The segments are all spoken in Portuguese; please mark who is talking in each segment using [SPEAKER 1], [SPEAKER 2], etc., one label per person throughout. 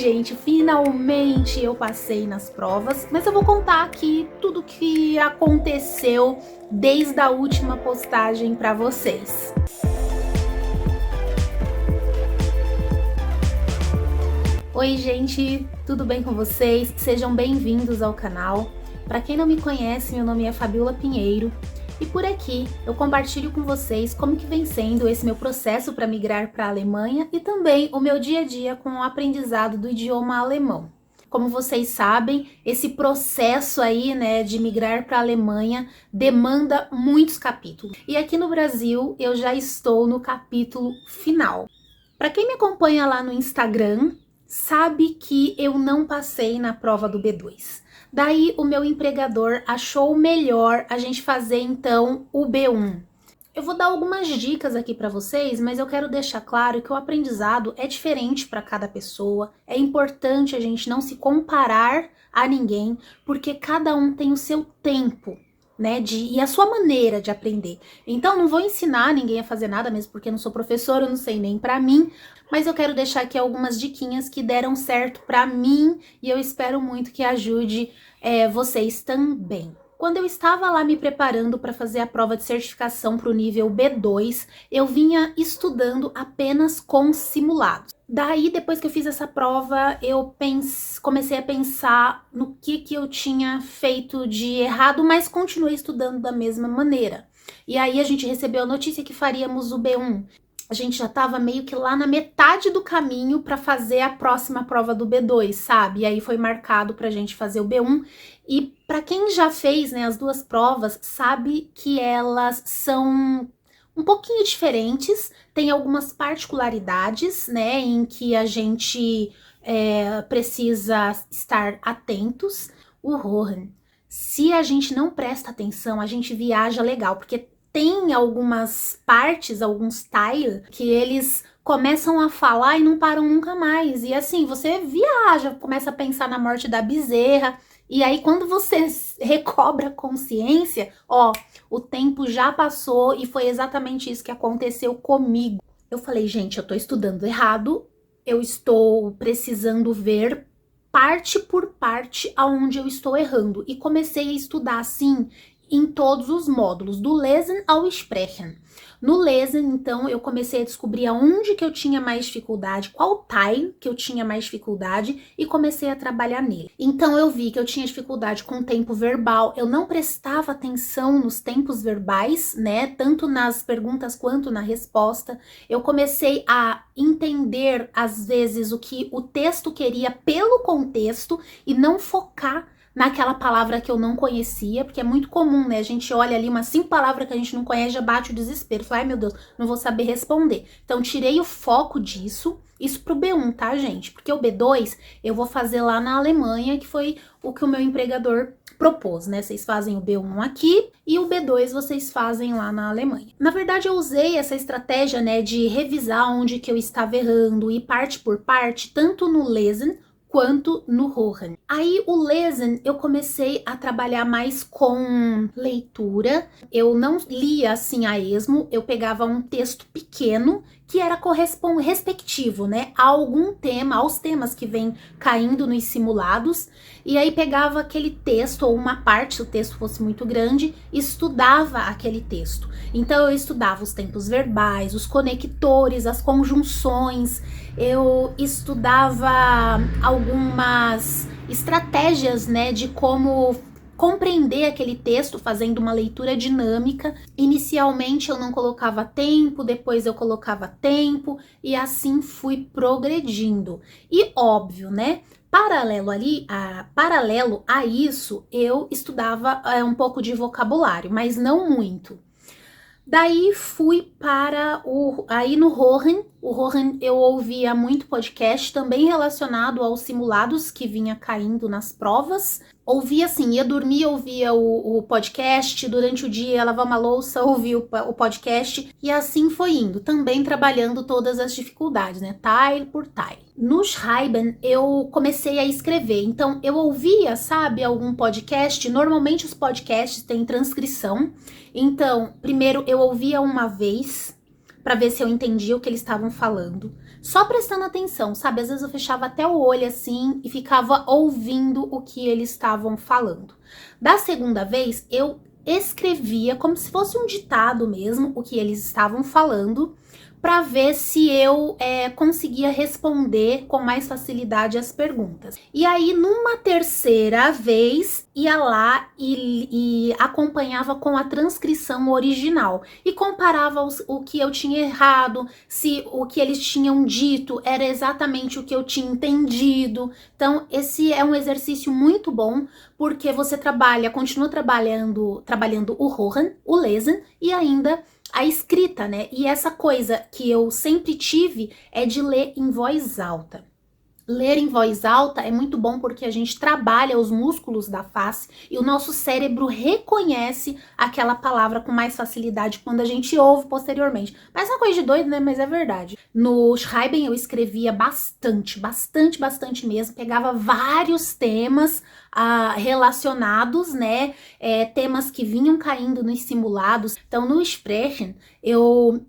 [SPEAKER 1] gente, finalmente eu passei nas provas, mas eu vou contar aqui tudo o que aconteceu desde a última postagem para vocês. Oi gente, tudo bem com vocês? Sejam bem-vindos ao canal. Para quem não me conhece, meu nome é Fabiola Pinheiro e por aqui eu compartilho com vocês como que vem sendo esse meu processo para migrar para a Alemanha e também o meu dia a dia com o aprendizado do idioma alemão. Como vocês sabem, esse processo aí, né, de migrar para a Alemanha demanda muitos capítulos. E aqui no Brasil eu já estou no capítulo final. Para quem me acompanha lá no Instagram, sabe que eu não passei na prova do B2. Daí o meu empregador achou melhor a gente fazer então o B1. Eu vou dar algumas dicas aqui para vocês, mas eu quero deixar claro que o aprendizado é diferente para cada pessoa. É importante a gente não se comparar a ninguém, porque cada um tem o seu tempo, né, e a sua maneira de aprender. Então não vou ensinar ninguém a fazer nada, mesmo porque eu não sou professora, eu não sei nem para mim, mas eu quero deixar aqui algumas diquinhas que deram certo para mim e eu espero muito que ajude vocês também. Quando eu estava lá me preparando para fazer a prova de certificação para o nível B2, eu vinha estudando apenas com simulados. Daí, depois que eu fiz essa prova, eu comecei a pensar no que eu tinha feito de errado, mas continuei estudando da mesma maneira. E aí a gente recebeu a notícia que faríamos o B1. A gente já estava meio que lá na metade do caminho para fazer a próxima prova do B2, sabe? E aí foi marcado para a gente fazer o B1. E para quem já fez, né, as duas provas, sabe que elas são um pouquinho diferentes, tem algumas particularidades, né, em que a gente precisa estar atentos. O Rohan, se a gente não presta atenção, a gente viaja legal, porque tem algumas partes, alguns tile, que eles começam a falar e não param nunca mais. E assim, você viaja, começa a pensar na morte da bezerra. E aí, quando você recobra a consciência, ó, o tempo já passou e foi exatamente isso que aconteceu comigo. Eu falei, gente, eu tô estudando errado, eu estou precisando ver parte por parte aonde eu estou errando. E comecei a estudar assim em todos os módulos, do Lesen ao Sprechen. No Lesen, então, eu comecei a descobrir aonde que eu tinha mais dificuldade, qual time que eu tinha mais dificuldade e comecei a trabalhar nele. Então eu vi que eu tinha dificuldade com o tempo verbal, eu não prestava atenção nos tempos verbais, né, tanto nas perguntas quanto na resposta. Eu comecei a entender, às vezes, o que o texto queria pelo contexto e não focar naquela palavra que eu não conhecia, porque é muito comum, né? A gente olha ali umas 5 palavras que a gente não conhece, já bate o desespero. Fala, ai meu Deus, não vou saber responder. Então, tirei o foco disso, isso pro B1, tá, gente? Porque o B2 eu vou fazer lá na Alemanha, que foi o que o meu empregador propôs, né? Vocês fazem o B1 aqui e o B2 vocês fazem lá na Alemanha. Na verdade, eu usei essa estratégia, né, de revisar onde que eu estava errando e parte por parte, tanto no Lesen quanto no Rohan. Aí o Lesen eu comecei a trabalhar mais com leitura. Eu não lia assim a esmo, eu pegava um texto pequeno que era respectivo, né, a algum tema, aos temas que vem caindo nos simulados, e aí pegava aquele texto ou uma parte, se o texto fosse muito grande, estudava aquele texto. Então eu estudava os tempos verbais, os conectores, as conjunções, eu estudava algumas estratégias, né, de como compreender aquele texto fazendo uma leitura dinâmica. Inicialmente eu não colocava tempo, depois eu colocava tempo e assim fui progredindo. E óbvio, né? Paralelo a isso, eu estudava um pouco de vocabulário, mas não muito. Daí fui para aí no Rohan. O Rohan eu ouvia muito podcast também relacionado aos simulados que vinha caindo nas provas. Ouvia assim, ia dormir, ouvia o podcast, durante o dia ia lavar uma louça, ouvia o podcast e assim foi indo, também trabalhando todas as dificuldades, né, tile por tile. No Schreiben eu comecei a escrever, então eu ouvia, sabe, algum podcast, normalmente os podcasts têm transcrição, então primeiro eu ouvia uma vez, para ver se eu entendia o que eles estavam falando. só prestando atenção, sabe? Às vezes eu fechava até o olho assim e ficava ouvindo o que eles estavam falando. Da segunda vez, eu escrevia como se fosse um ditado mesmo, o que eles estavam falando, para ver se eu conseguia responder com mais facilidade as perguntas. E aí, numa terceira vez, ia lá e acompanhava com a transcrição original e comparava o que eu tinha errado, se o que eles tinham dito era exatamente o que eu tinha entendido. Então, esse é um exercício muito bom, porque você continua trabalhando o Rohan, o Lesen e ainda a escrita, né? E essa coisa que eu sempre tive é de ler em voz alta. Ler em voz alta é muito bom porque a gente trabalha os músculos da face e o nosso cérebro reconhece aquela palavra com mais facilidade quando a gente ouve posteriormente. Mas é uma coisa de doido, né? Mas é verdade. No Schreiben eu escrevia bastante mesmo. Pegava vários temas relacionados, né? Temas que vinham caindo nos simulados. Então no Sprechen eu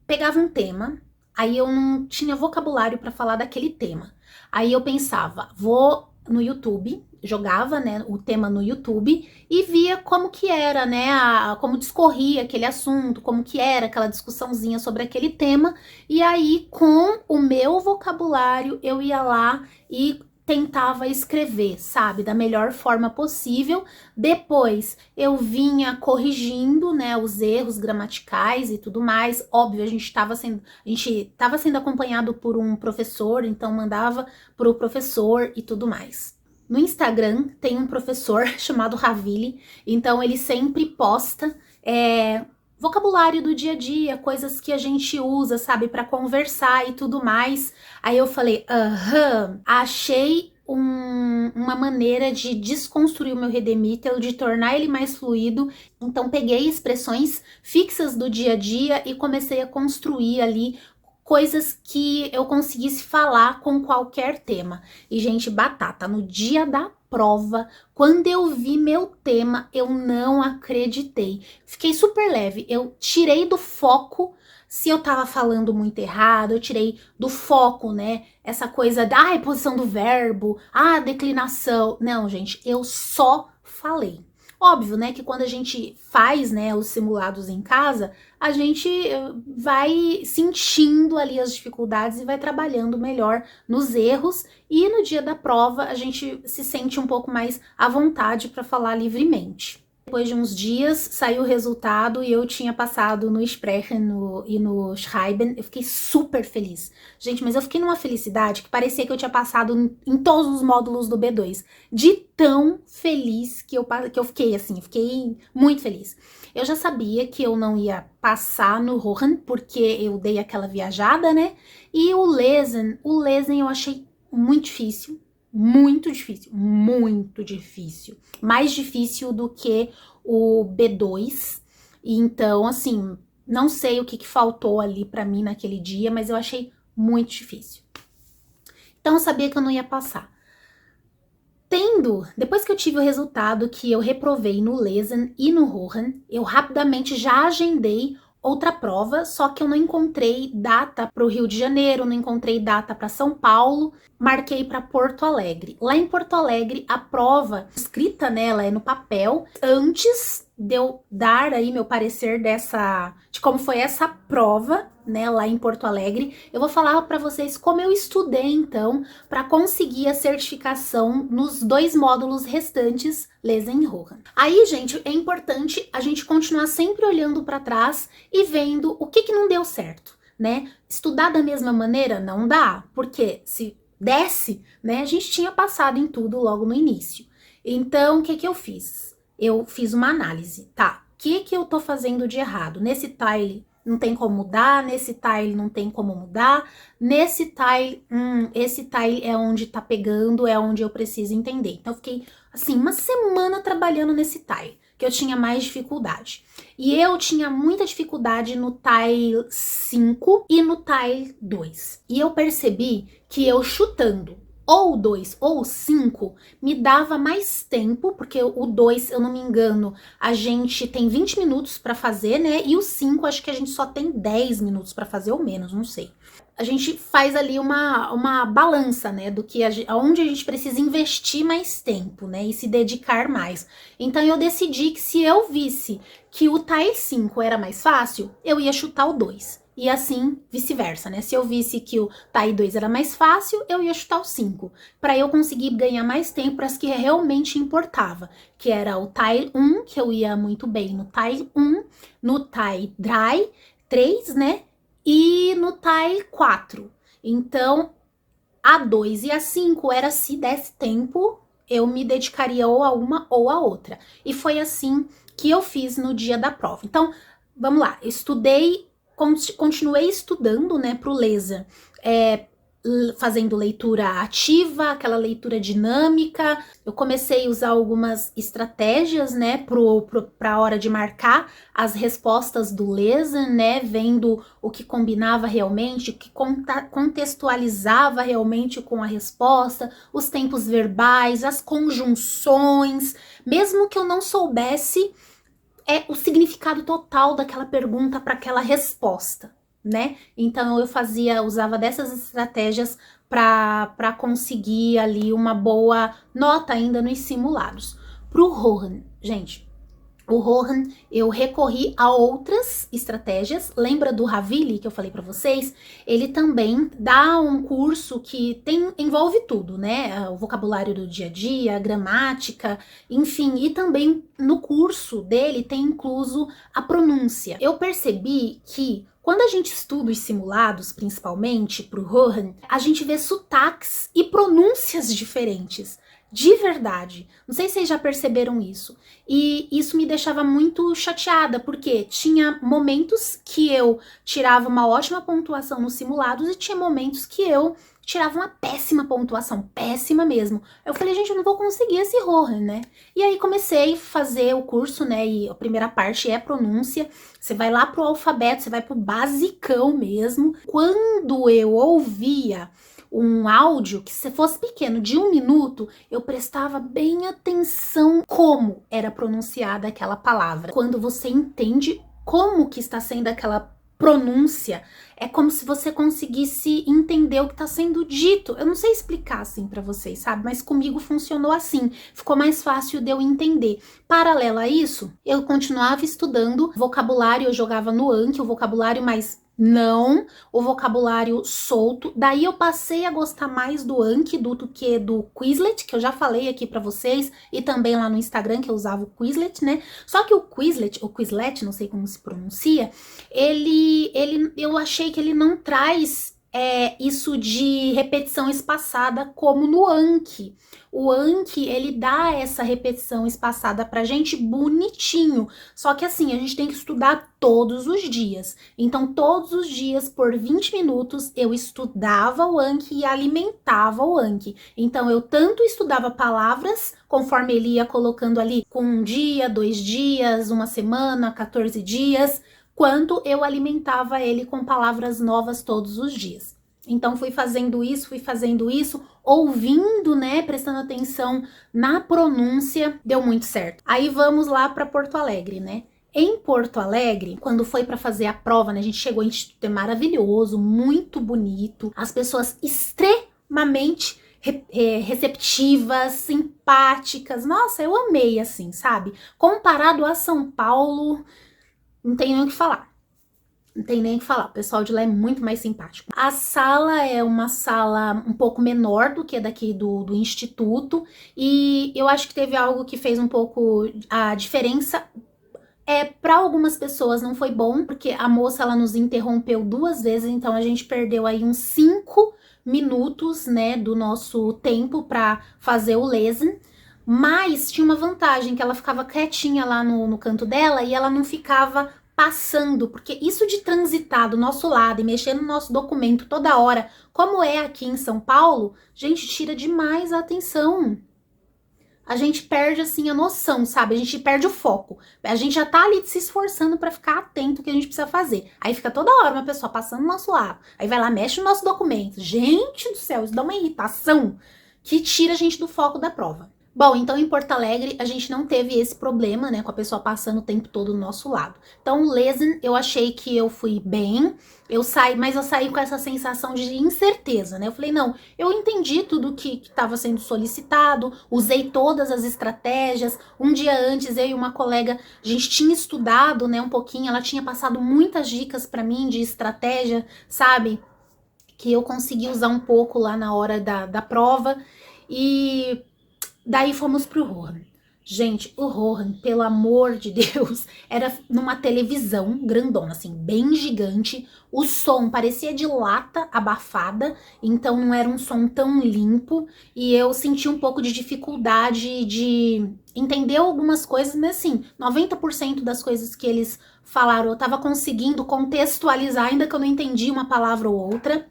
[SPEAKER 1] pegava um tema, aí eu não tinha vocabulário para falar daquele tema. Aí eu pensava, vou no YouTube, jogava, né, o tema no YouTube e via como que era, né, como discorria aquele assunto, como que era aquela discussãozinha sobre aquele tema. E aí, com o meu vocabulário, eu ia lá e tentava escrever, sabe, da melhor forma possível. Depois eu vinha corrigindo, né, os erros gramaticais e tudo mais. Óbvio, a gente estava sendo acompanhado por um professor, então mandava para o professor e tudo mais. No Instagram tem um professor chamado Ravili, então ele sempre posta vocabulário do dia a dia, coisas que a gente usa, sabe, para conversar e tudo mais. Aí eu falei, achei uma maneira de desconstruir o meu Redemittel, de tornar ele mais fluido. Então peguei expressões fixas do dia a dia e comecei a construir ali coisas que eu conseguisse falar com qualquer tema. E, gente, batata, no dia da prova, quando eu vi meu tema, eu não acreditei. Fiquei super leve, eu tirei do foco se eu tava falando muito errado, eu tirei do foco, né, essa coisa da posição do verbo, declinação. Não, gente, eu só falei. Óbvio, né, que quando a gente faz, né, os simulados em casa, a gente vai sentindo ali as dificuldades e vai trabalhando melhor nos erros, e no dia da prova a gente se sente um pouco mais à vontade para falar livremente. Depois de uns dias saiu o resultado e eu tinha passado no Sprechen e no Schreiben. Eu fiquei super feliz. Gente, mas eu fiquei numa felicidade que parecia que eu tinha passado em todos os módulos do B2. De tão feliz que eu fiquei, assim, fiquei muito feliz. Eu já sabia que eu não ia passar no Rohan, porque eu dei aquela viajada, né? E o Lesen eu achei muito difícil. Muito difícil, muito difícil. Mais difícil do que o B2. Então, assim, não sei o que faltou ali pra mim naquele dia, mas eu achei muito difícil. Então, eu sabia que eu não ia passar. Depois que eu tive o resultado que eu reprovei no Lesen e no Rohan, eu rapidamente já agendei outra prova, só que eu não encontrei data para o Rio de Janeiro, não encontrei data para São Paulo, marquei para Porto Alegre. Lá em Porto Alegre, a prova escrita nela é no papel. Antes de eu dar aí meu parecer de como foi essa prova, né, lá em Porto Alegre, eu vou falar para vocês como eu estudei então para conseguir a certificação nos 2 módulos restantes, Lesen e Rohan. Aí, gente, é importante a gente continuar sempre olhando para trás e vendo o que não deu certo, né? Estudar da mesma maneira não dá, porque se desse, né, a gente tinha passado em tudo logo no início. Então, o que eu fiz? Eu fiz uma análise, tá? O que eu tô fazendo de errado? Nesse tile não tem como mudar, nesse tile não tem como mudar, nesse tile, esse tile é onde tá pegando, é onde eu preciso entender. Então, eu fiquei, assim, uma semana trabalhando nesse tile, que eu tinha mais dificuldade. E eu tinha muita dificuldade no tile 5 e no tile 2. E eu percebi que eu chutando ou o 2 ou o 5 me dava mais tempo, porque o 2, eu não me engano, a gente tem 20 minutos para fazer, né? E o 5, acho que a gente só tem 10 minutos para fazer ou menos, não sei. a gente faz ali uma balança, né, do que aonde a gente precisa investir mais tempo, né, e se dedicar mais. Então eu decidi que se eu visse que o TAI 5 era mais fácil, eu ia chutar o 2. E assim, vice-versa, né? Se eu visse que o TAI 2 era mais fácil, eu ia chutar o 5, para eu conseguir ganhar mais tempo para as que realmente importava, que era o TAI 1, que eu ia muito bem no TAI 1, no TAI Dry 3, né? E no TAI 4. Então, a 2 e a 5 era se desse tempo, eu me dedicaria ou a uma ou a outra. E foi assim que eu fiz no dia da prova. Então, vamos lá, continuei estudando, né, pro LESA, fazendo leitura ativa, aquela leitura dinâmica. Eu comecei a usar algumas estratégias, né, para a hora de marcar as respostas do LESA, né, vendo o que combinava realmente, o que contextualizava realmente com a resposta, os tempos verbais, as conjunções, mesmo que eu não soubesse o significado total daquela pergunta para aquela resposta, né? Então eu usava dessas estratégias para conseguir ali uma boa nota ainda nos simulados. Pro Rohan, gente, o Rohan, eu recorri a outras estratégias. Lembra do Havili que eu falei para vocês? Ele também dá um curso que envolve tudo, né? O vocabulário do dia a dia, a gramática, enfim. E também no curso dele tem incluso a pronúncia. Eu percebi que quando a gente estuda os simulados, principalmente para o Rohan, a gente vê sotaques e pronúncias diferentes. De verdade. Não sei se vocês já perceberam isso. E isso me deixava muito chateada, porque tinha momentos que eu tirava uma ótima pontuação nos simulados e tinha momentos que eu tirava uma péssima pontuação, péssima mesmo. Eu falei, gente, eu não vou conseguir esse Rohan, né? E aí comecei a fazer o curso, né? E a primeira parte é pronúncia. Você vai lá pro alfabeto, você vai pro basicão mesmo. Quando eu ouvia um áudio que, se fosse pequeno, de 1 minuto, eu prestava bem atenção como era pronunciada aquela palavra. Quando você entende como que está sendo aquela pronúncia, é como se você conseguisse entender o que está sendo dito. Eu não sei explicar assim para vocês, sabe? Mas comigo funcionou assim. Ficou mais fácil de eu entender. Paralelo a isso, eu continuava estudando vocabulário, eu jogava no Anki, o vocabulário mais não, o vocabulário solto. Daí eu passei a gostar mais do Anki do que do Quizlet, que eu já falei aqui pra vocês, e também lá no Instagram que eu usava o Quizlet, né? Só que o Quizlet, não sei como se pronuncia, eu achei que ele não traz isso de repetição espaçada como no Anki. O Anki, ele dá essa repetição espaçada pra gente bonitinho. Só que assim, a gente tem que estudar todos os dias. Então, todos os dias, por 20 minutos, eu estudava o Anki e alimentava o Anki. Então, eu tanto estudava palavras, conforme ele ia colocando ali com 1 dia, 2 dias, 1 semana, 14 dias, quanto eu alimentava ele com palavras novas todos os dias. Então, fui fazendo isso, ouvindo, né, prestando atenção na pronúncia, deu muito certo. Aí vamos lá para Porto Alegre, né? Em Porto Alegre, quando foi para fazer a prova, né, a gente chegou, o instituto é maravilhoso, muito bonito, as pessoas extremamente receptivas, simpáticas, nossa, eu amei, assim, sabe? Comparado a São Paulo, não tem nem o que falar. Não tem nem o que falar, o pessoal de lá é muito mais simpático. A sala é uma sala um pouco menor do que daqui do instituto, e eu acho que teve algo que fez um pouco a diferença. Para algumas pessoas não foi bom, porque a moça, ela nos interrompeu 2 vezes, então a gente perdeu aí uns 5 minutos, né, do nosso tempo para fazer o lesson. Mas tinha uma vantagem, que ela ficava quietinha lá no canto dela e ela não ficava passando, porque isso de transitar do nosso lado e mexer no nosso documento toda hora, como é aqui em São Paulo, gente, tira demais a atenção. A gente perde, assim, a noção, sabe? A gente perde o foco. A gente já tá ali se esforçando pra ficar atento ao que a gente precisa fazer. Aí fica toda hora uma pessoa passando no nosso lado. Aí vai lá, mexe no nosso documento. Gente do céu, isso dá uma irritação que tira a gente do foco da prova. Bom, então em Porto Alegre a gente não teve esse problema, né, com a pessoa passando o tempo todo do nosso lado. Então, Lesen, eu achei que eu fui bem, mas eu saí com essa sensação de incerteza, né? Eu falei, não, eu entendi tudo que estava sendo solicitado, usei todas as estratégias. Um dia antes, eu e uma colega, a gente tinha estudado, né, um pouquinho, ela tinha passado muitas dicas para mim de estratégia, sabe? Que eu consegui usar um pouco lá na hora da prova. E daí fomos pro Rohan. Gente, o Rohan, pelo amor de Deus, era numa televisão grandona, assim, bem gigante. O som parecia de lata abafada, então não era um som tão limpo. E eu senti um pouco de dificuldade de entender algumas coisas, mas assim, 90% das coisas que eles falaram eu tava conseguindo contextualizar, ainda que eu não entendi uma palavra ou outra.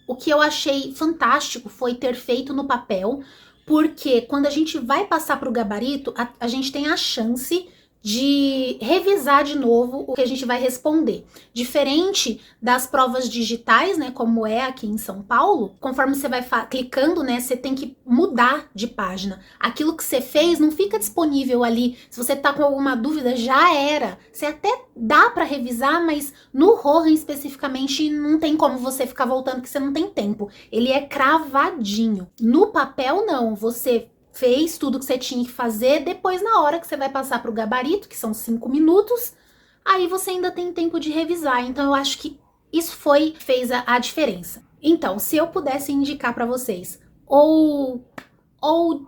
[SPEAKER 1] O que eu achei fantástico foi ter feito no papel, porque quando a gente vai passar para o gabarito, a gente tem a chance de revisar de novo o que a gente vai responder. Diferente das provas digitais, né, como é aqui em São Paulo, conforme você vai clicando, né, você tem que mudar de página. Aquilo que você fez não fica disponível ali. Se você tá com alguma dúvida, já era. Você até dá para revisar, mas no Rohan especificamente não tem como você ficar voltando, porque você não tem tempo. Ele é cravadinho. No papel, não. Você fez tudo que você tinha que fazer, depois na hora que você vai passar para o gabarito, que são 5 minutos, aí você ainda tem tempo de revisar. Então eu acho que isso fez a diferença. Então, se eu pudesse indicar para vocês, ou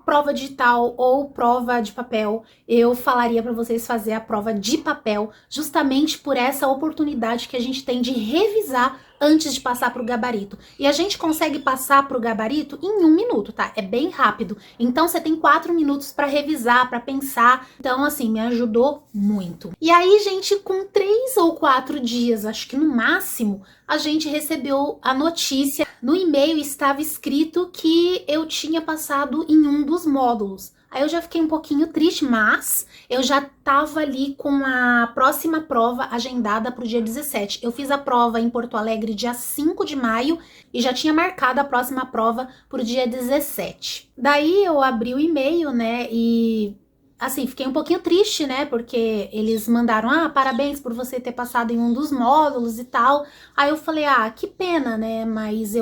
[SPEAKER 1] prova digital ou prova de papel, eu falaria para vocês fazer a prova de papel, justamente por essa oportunidade que a gente tem de revisar antes de passar para o gabarito. E a gente consegue passar para o gabarito em 1 minuto, tá? É bem rápido. Então você tem 4 minutos para revisar, para pensar. Então, assim, me ajudou muito. E aí, gente, com 3 ou 4 dias, acho que no máximo, a gente recebeu a notícia. No e-mail estava escrito que eu tinha passado em um dos módulos. Aí eu já fiquei um pouquinho triste, mas eu já tava ali com a próxima prova agendada para o dia 17. Eu fiz a prova em Porto Alegre dia 5 de maio e já tinha marcado a próxima prova para o dia 17. Daí eu abri o e-mail, né, e assim, fiquei um pouquinho triste, né, porque eles mandaram, parabéns por você ter passado em um dos módulos e tal. Aí eu falei, que pena, né, mas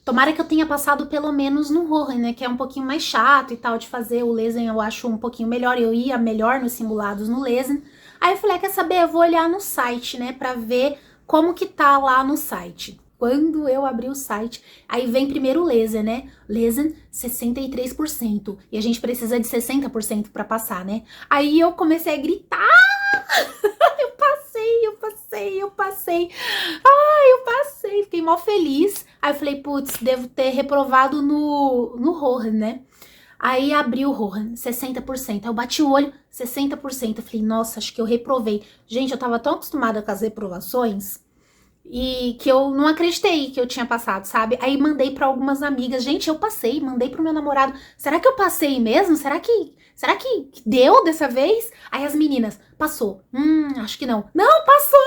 [SPEAKER 1] tomara que eu tenha passado pelo menos no Rohan, né, que é um pouquinho mais chato e tal de fazer. O Lesen eu acho um pouquinho melhor, eu ia melhor nos simulados no Lesen. Aí eu falei, quer saber, eu vou olhar no site, né, pra ver como que tá lá no site. Quando eu abri o site, aí vem primeiro o Lesen, né, Lesen 63%, e a gente precisa de 60% pra passar, né. Aí eu comecei a gritar, eu passei. Eu passei, fiquei mó feliz. Aí eu falei, putz, devo ter reprovado no Rohan, né? Aí abri o Rohan, 60%. Aí eu bati o olho, 60%. Eu falei, nossa, acho que eu reprovei. Gente, eu tava tão acostumada com as reprovações e que eu não acreditei que eu tinha passado, sabe? Aí mandei pra algumas amigas, gente, eu passei, mandei pro meu namorado, será que eu passei mesmo? Será que deu dessa vez? Aí as meninas, passou, acho que não. Não, passou.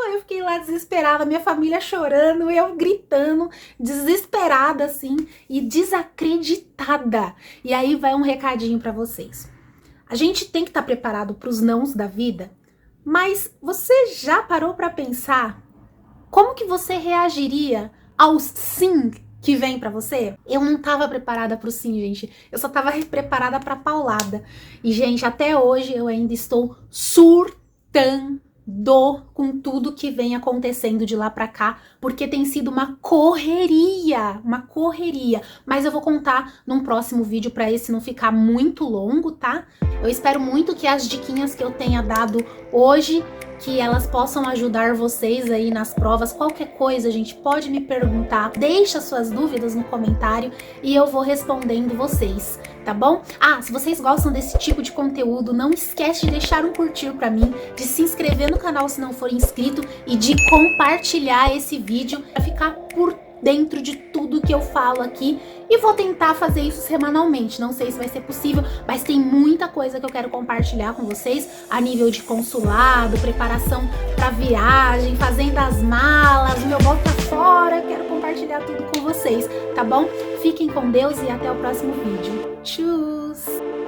[SPEAKER 1] Aí eu fiquei lá desesperada, minha família chorando, eu gritando, desesperada assim e desacreditada. E aí vai um recadinho pra vocês. A gente tem que estar preparado pros nãos da vida, mas você já parou pra pensar como que você reagiria aos sim que vem pra você? Eu não tava preparada pro sim, gente. Eu só tava preparada pra paulada. E, gente, até hoje eu ainda estou surtando com tudo que vem acontecendo de lá pra cá, porque tem sido uma correria. Mas eu vou contar num próximo vídeo pra esse não ficar muito longo, tá? Eu espero muito que as diquinhas que eu tenha dado hoje, que elas possam ajudar vocês aí nas provas. Qualquer coisa, gente, pode me perguntar, deixa suas dúvidas no comentário e eu vou respondendo vocês, tá bom? Se vocês gostam desse tipo de conteúdo, não esquece de deixar um curtir pra mim, de se inscrever no canal se não for inscrito e de compartilhar esse vídeo pra ficar por dentro de tudo que eu falo aqui, e vou tentar fazer isso semanalmente. Não sei se vai ser possível, mas tem muita coisa que eu quero compartilhar com vocês a nível de consulado, preparação para viagem, fazendo as malas, meu bota fora, quero compartilhar tudo com vocês, tá bom? Fiquem com Deus e até o próximo vídeo. Tchau!